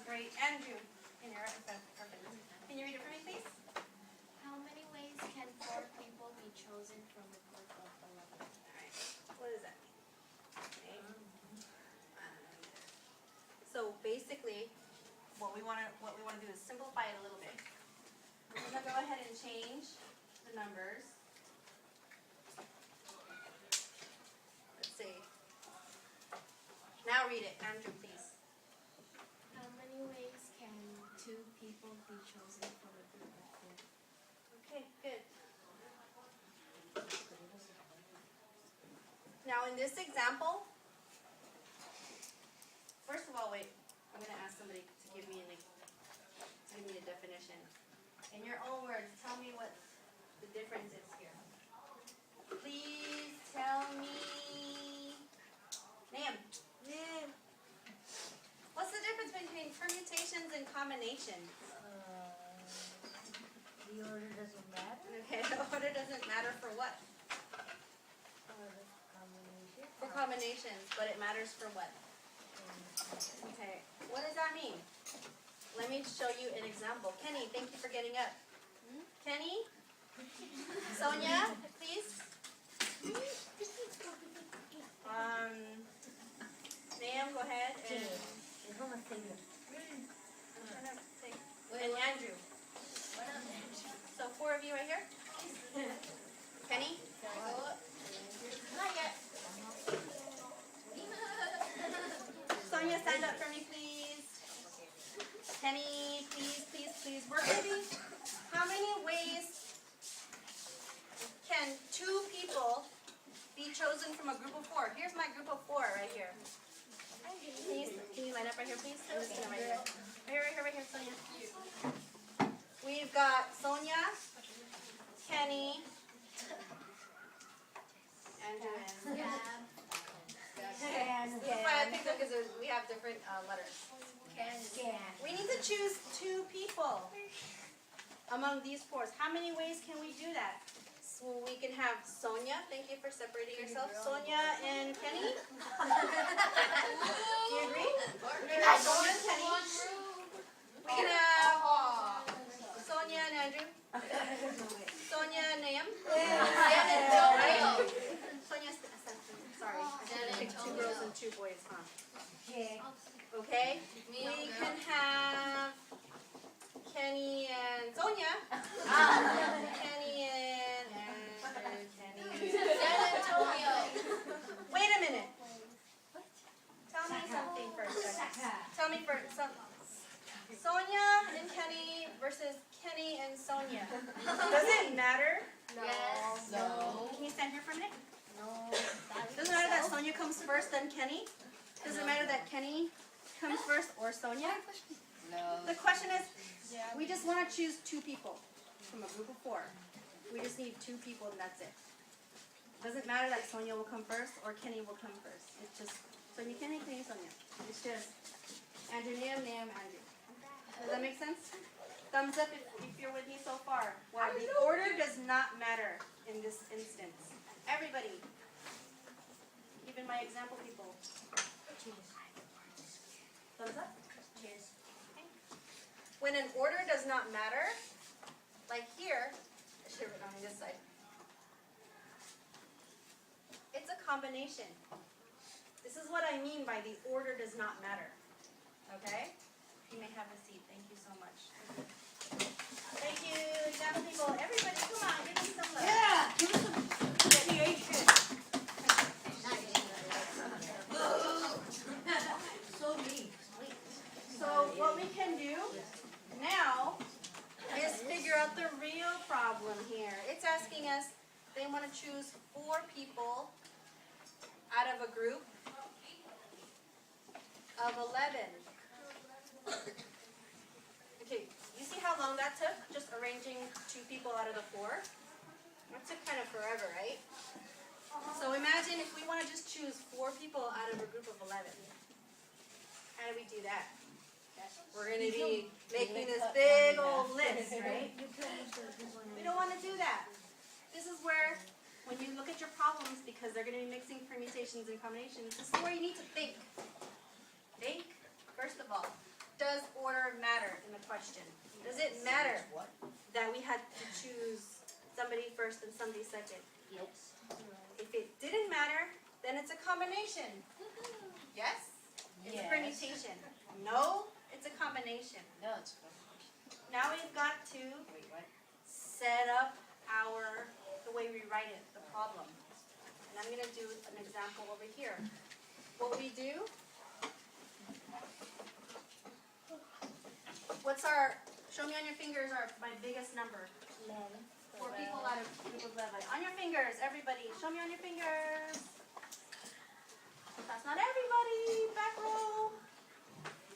Great. Andrew, can you read it for me, please? How many ways can 4 people be chosen from a group of 11? Alright. What does that mean? Okay. So basically, what we want to do is simplify it a little bit. We're going to go ahead and change the numbers. Let's see. Now read it, Andrew, please. How many ways can 2 people be chosen from a group of 4? Okay, good. Now in this example, first of all, wait, I'm going to ask somebody to give me a definition. In your own words, tell me what the difference is here. Please tell me. Name. What's the difference between permutations and combinations? The order doesn't matter. Okay, the order doesn't matter for what? For combinations, but it matters for what? Okay, what does that mean? Let me show you an example. Kenny, thank you for getting up. Kenny? Sonia, please? Ma'am, go ahead. And Andrew. So 4 of you right here? Kenny? Not yet. Sonia, stand up for me, please. Kenny, please. We're going to be, how many ways can 2 people be chosen from a group of 4? Here's my group of 4 right here. Can you line up right here, please? Stand right here. Right here, Sonia. We've got Sonia, Kenny, Andrew, and that's why I picked them because we have different letters. We need to choose 2 people among these 4s. How many ways can we do that? So we can have Sonia. Thank you for separating yourself. Sonia and Kenny. Do you agree? We can have Sonia and Kenny. We can have Sonia and Andrew. Sonia and Nahum. Sonia, sorry. I picked 2 girls and 2 boys, huh? Okay. We can have Kenny and Sonia. Kenny and Kenny. Wait a minute. Tell me something first. Tell me first. Sonia and Kenny versus Kenny and Sonia. Does it matter? Yes. No. Can you stand here for a minute? No. Doesn't matter that Sonia comes first, then Kenny? Does it matter that Kenny comes first or Sonia? No. The question is, we just want to choose 2 people from a group of 4. We just need 2 people and that's it. Doesn't matter that Sonia will come first or Kenny will come first. It's just Sonia, Kenny, Sonia. It's just Andrew, Nahum, Andrew. Does that make sense? Thumbs up if you're with me so far. Wow, the order does not matter in this instance. Everybody, even my example people. Thumbs up? Cheers. Okay. When an order does not matter, like here, I should have written on this side. It's a combination. This is what I mean by the order does not matter. Okay? You may have a seat. Thank you so much. Thank you, example people. Everybody, come on, give me some love. Yeah, give us some appreciation. So neat. So what we can do now is figure out the real problem here. It's asking us, they want to choose 4 people out of a group of 11. Okay, you see how long that took? Just arranging 2 people out of the 4? That took kind of forever, right? So imagine if we want to just choose 4 people out of a group of 11. How do we do that? We're going to be making this big old list, right? We don't want to do that. This is where, when you look at your problems, because they're going to be mixing permutations and combinations, this is where you need to think. Think, first of all, does combination. Yes? It's a Yes. permutation. No, it's a combination. No, it's Now we've got to wait, what? set up the way we write it, the problem. And I'm gonna do an example over here. What we do, show me on your fingers my biggest number. 4 people out of group of 11. On your fingers, everybody, show me on your fingers. That's not everybody, back row.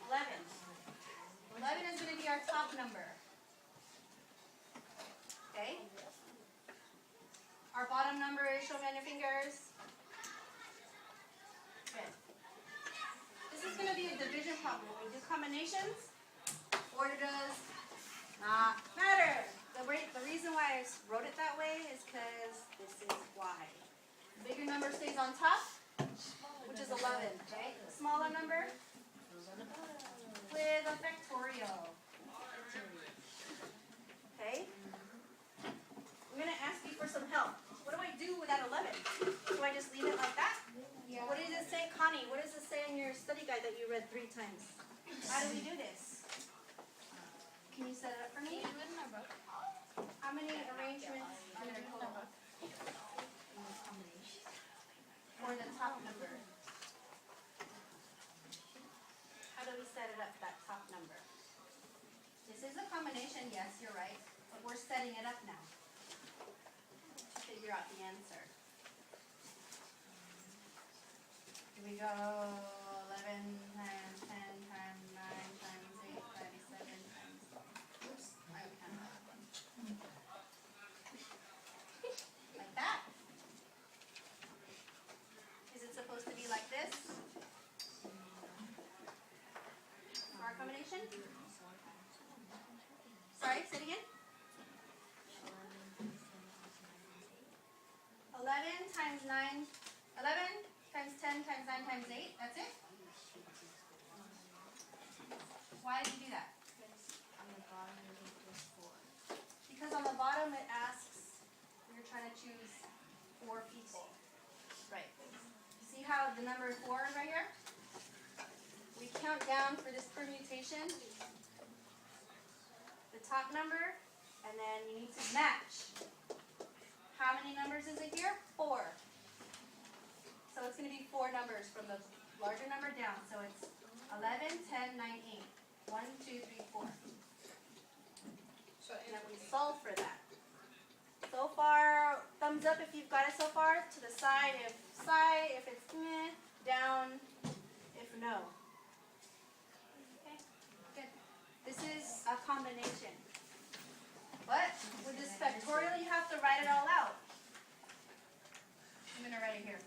11. 11 is gonna be our top number. Okay? Our bottom number is, show me on your fingers. Good. This is going to be a division problem. When we do combinations, order does not matter. The reason why I wrote it that way is because this is why. The bigger number stays on top, which is 11. Okay? The smaller number with a factorial. Okay? I'm going to ask you for some help. What do I do with that 11? Do I just leave it like that? Yeah. What does it say, Connie? What does it say in your study guide that you read 3 times? How do we do this? Can you set it up for me? How many arrangements are there total? For the top number. How do we set it up, that top number? This is a combination, yes, you're right. But we're setting it up now. Figure out the answer. Here we go. 11 times 10 times 9 times 8 times 7 times. Oops, I can't have that one. Like that. Is it supposed to be like this? Our combination? Sorry, say it again. 11 times 9, 11 times 10 times 9 times 8, that's it? Why did you do that? Because on the bottom it asks, you're trying to choose 4 people. Right. See how the number 4 is right here? We count down for this permutation, the top number, and then you need to match. How many numbers is it here? 4. So it's going to be 4 numbers from the larger number down. So it's 11, 10, 9, 8. 1, 2, 3, 4. And then we solve for that. So far, thumbs up if you've got it so far. To the side if it's meh, down if no. Okay, good. This is a combination. But with this factorial, you have to write it all out. I'm going to write it here.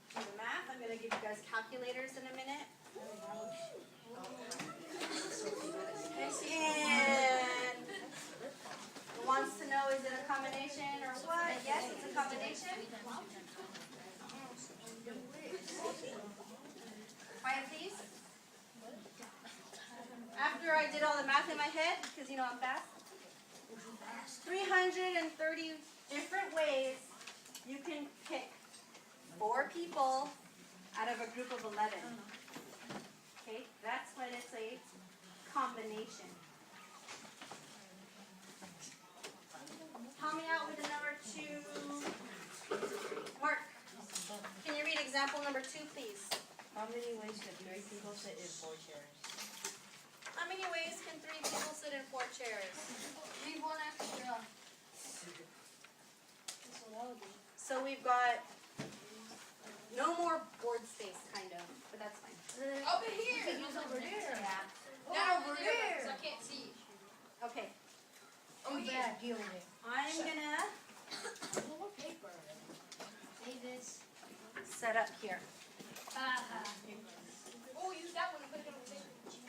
For the math, I'm going to give you guys calculators in a minute. And who wants to know, is it a combination or what? Yes, it's a combination. Quiet, please. After I did all the math in my head, because you know I'm fast, 330 different ways you can pick 4 people out of a group of 11. Okay, that's when it's a combination. Help me out with the number 2. Mark, can you read example number 2, please? How many ways can 3 people sit in 4 chairs? How many ways can 3 people sit in 4 chairs? Leave one extra. So we've got no more board space, kind of, but that's fine. Over here. You can use over there. Yeah. Over there. So I can't see. Okay, Oh Too yeah. bad, deal with it. I'm gonna More paper. Say this. set up here. Oh, use that one and put it on the table. You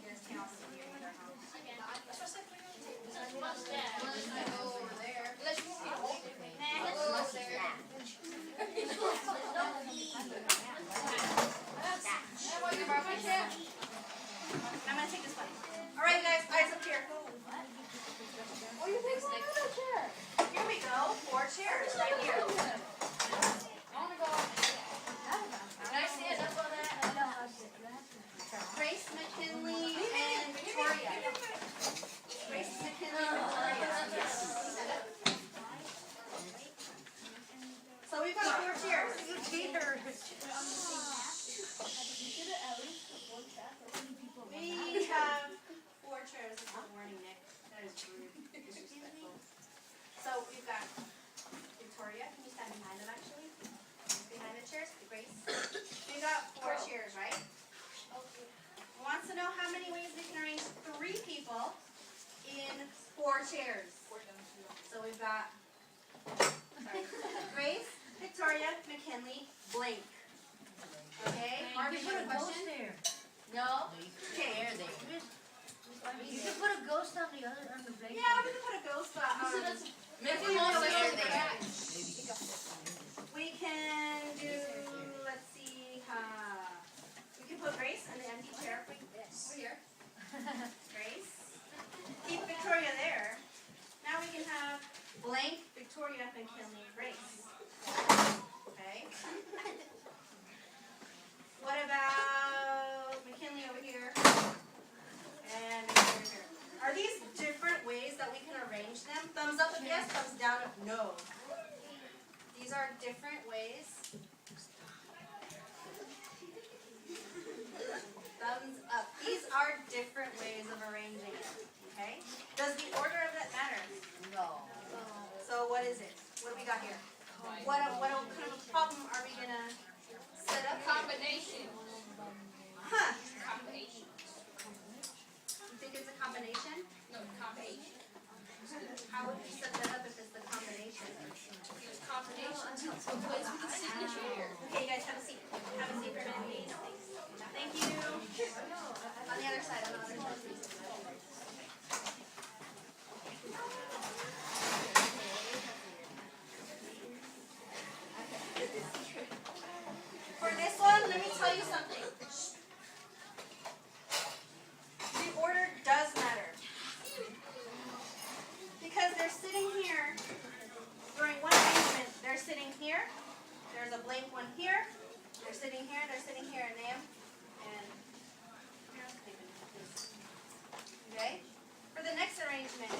guys can't also hear either, huh? That's what I said, put it on the table. That's mustache. Unless I go over there. Unless you want me to hold it. I'll go over there. That's why you're my chair. chairs. So we've got Grace, Victoria, McKinley, blank. Okay? Marvin, you have a question? there. No? Okay. You can put a ghost on the other, on the blanket. Yeah, we can put a ghost, but Make them all there. we can do, let's see, we can put Grace in the empty chair. Over here. Grace. Keep Victoria there. Now we can have blank, Victoria, McKinley, Grace. Okay. What about McKinley over here? And McKinley over here. Are these different ways that we can arrange them? Thumbs up if yes, thumbs down if no. These are different ways. Thumbs up. These are different ways of arranging it. Okay? Does the order of that matter? No. So what is it? What do we got here? What kind of a problem are we gonna set up? Combination. Huh? Combination. You think it's a combination? No, combination. How would you set that up if it's the combination? Use combination. Place with the signature. Okay, you guys have a seat. Have a seat for a minute, please. Thank you. On the other side, on the other side, please. For this one, let me tell you something. The order does matter. Because they're sitting here, during one arrangement, they're sitting here, there's a blank one here, they're sitting here, and them, and okay? For the next arrangement,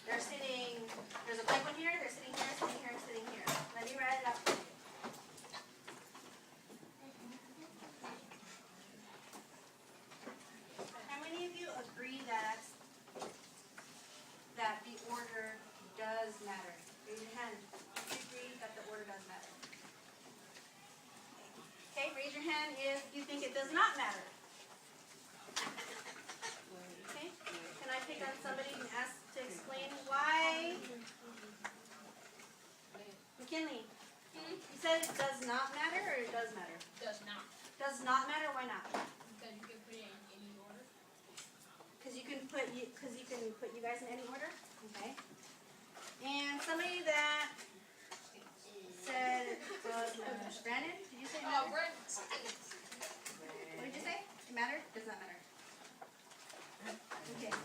they're sitting, there's a blank one here, they're sitting here, sitting here, sitting here. Let me write it up for you. How many of you agree that the order does matter? Raise your hand. Do you agree that the order does matter? Okay, raise your hand if you think it does not matter. Okay, can I pick on somebody and ask to explain why? McKinley, you said it does not matter or it does matter? Does not. Does not matter, why not? Because you can put it in any order. Because you can put you guys in any order? Okay. And somebody that said it was Brandon, did you say it mattered? Brent. What did you say? It mattered? Does not matter. Okay.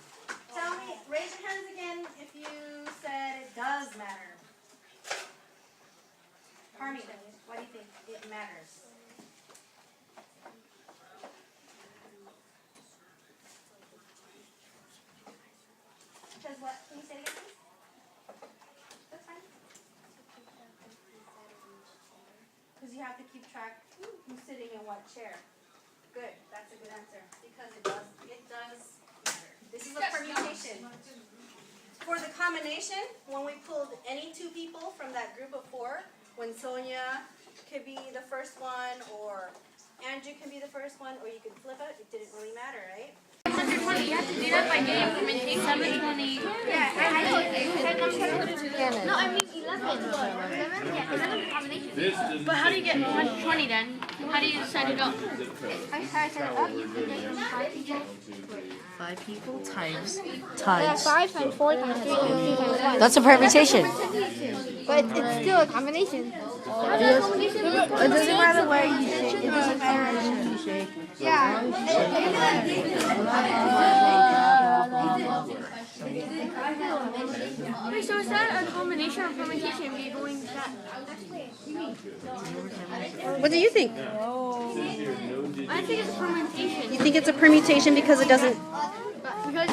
Tell me, raise your hands again if you said it does matter. Harmony, why do you think it matters? Because what? Can you say it again, please? That's fine. Because you have to keep track who's sitting in what chair. Good. That's a good answer. Because it does matter. This is a permutation. For the combination, when we pulled any two people from that group of four, when Sonia could be the first one, or Andrew could be the first one, or you could flip it, it didn't really matter, right? 720. You have to do that by doing implementation. 720. Yeah, I know. No, I mean 11. 11 combination. But how do you get 120 then? How do you set it up? I set it up. You can get 5 people. 5 people times. 5 times 4 times 3 times 2 times 1. That's a permutation. But it's still a combination. It doesn't matter where you shake. It doesn't matter who you shake. Yeah. Wait, so is that a combination or permutation if you're going that? What do you think? I think it's a permutation. You think it's a permutation because it doesn't... Because,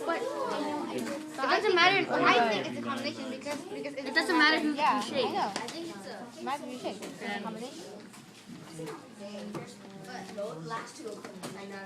but it doesn't matter. I think it's a combination because it doesn't matter who you shake. I know. I think it's a matter who you shake. It's a combination. But those last two, I know.